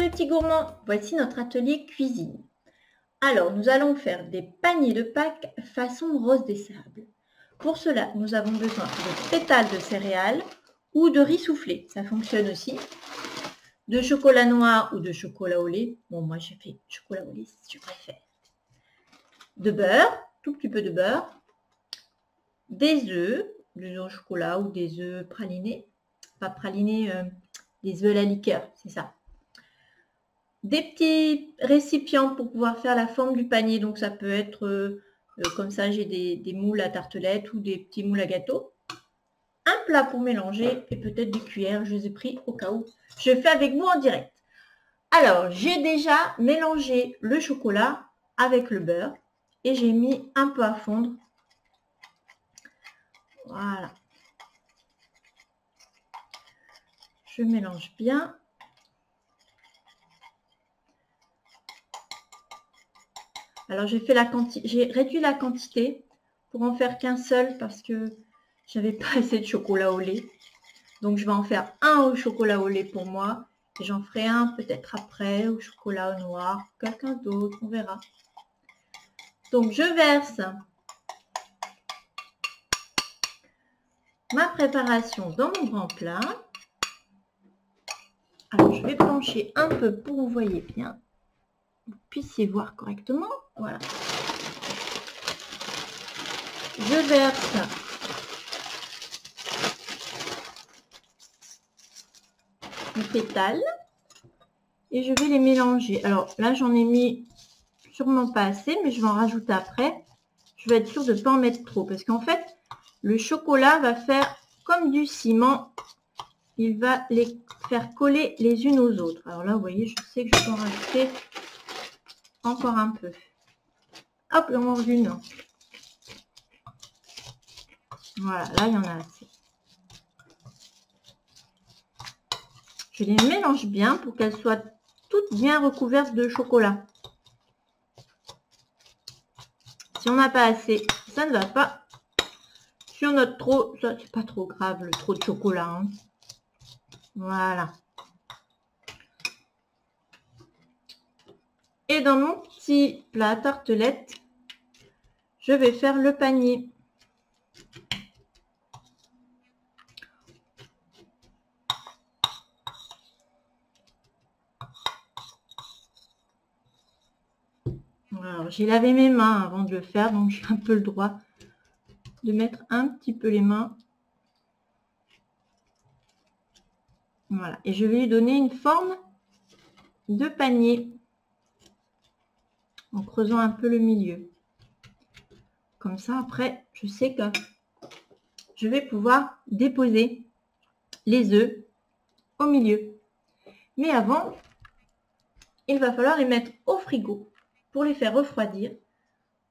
mes petits gourmands, voici notre atelier cuisine. Alors, nous allons faire des paniers de Pâques façon rose des sables. Pour cela, nous avons besoin de pétales de céréales ou de riz soufflé, ça fonctionne aussi. De chocolat noir ou de chocolat au lait. Bon, moi j'ai fait chocolat au lait si je préfère. De beurre, tout petit peu de beurre. Des œufs au chocolat ou des œufs pralinés. Pas pralinés, des œufs à la liqueur, c'est ça. Des petits récipients pour pouvoir faire la forme du panier. Donc ça peut être comme ça, j'ai des moules à tartelettes ou des petits moules à gâteau. Un plat pour mélanger et peut-être des cuillères, je les ai pris au cas où. Je fais avec vous en direct. Alors, j'ai déjà mélangé le chocolat avec le beurre et j'ai mis un peu à fondre. Voilà. Je mélange bien. Alors, j'ai réduit la quantité pour en faire qu'un seul parce que j'avais pas assez de chocolat au lait. Donc, je vais en faire un au chocolat au lait pour moi. Et j'en ferai un peut-être après au chocolat au noir. Quelqu'un d'autre, on verra. Donc, je verse ma préparation dans mon grand plat. Alors, je vais pencher un peu pour que vous voyez bien. Vous puissiez voir correctement. Voilà. Je verse mes pétales et je vais les mélanger. Alors là, j'en ai mis sûrement pas assez, mais je vais en rajouter après. Je vais être sûre de ne pas en mettre trop parce qu'en fait, le chocolat va faire comme du ciment. Il va les faire coller les unes aux autres. Alors là, vous voyez, je sais que je peux en rajouter encore un peu. Hop, j'en mange une. Voilà, là, il y en a assez. Je les mélange bien pour qu'elles soient toutes bien recouvertes de chocolat. Si on n'a pas assez, ça ne va pas. Si on a trop, ça c'est pas trop grave, le trop de chocolat. Hein. Voilà. Et dans mon petit plat à tartelette, je vais faire le panier. Alors, j'ai lavé mes mains avant de le faire, donc j'ai un peu le droit de mettre un petit peu les mains. Voilà. Et je vais lui donner une forme de panier en creusant un peu le milieu. Comme ça, après, je sais que je vais pouvoir déposer les œufs au milieu. Mais avant, il va falloir les mettre au frigo pour les faire refroidir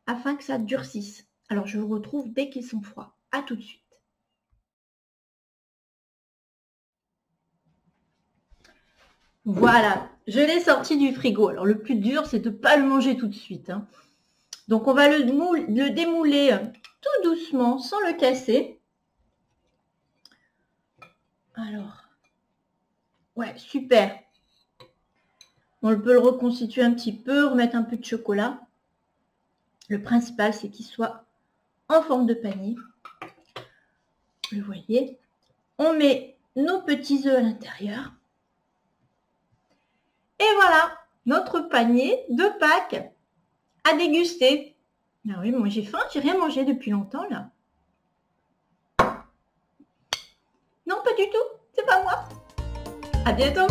afin que ça durcisse. Alors, je vous retrouve dès qu'ils sont froids. À tout de suite. Voilà, je l'ai sorti du frigo. Alors, le plus dur, c'est de ne pas le manger tout de suite. Hein. Donc, on va le démouler tout doucement, sans le casser. Alors, ouais, super. On peut le reconstituer un petit peu, remettre un peu de chocolat. Le principal, c'est qu'il soit en forme de panier. Vous le voyez. On met nos petits œufs à l'intérieur. Et voilà, notre panier de Pâques à déguster. Ah oui, moi j'ai faim, j'ai rien mangé depuis longtemps là. Non, pas du tout, c'est pas moi. À bientôt.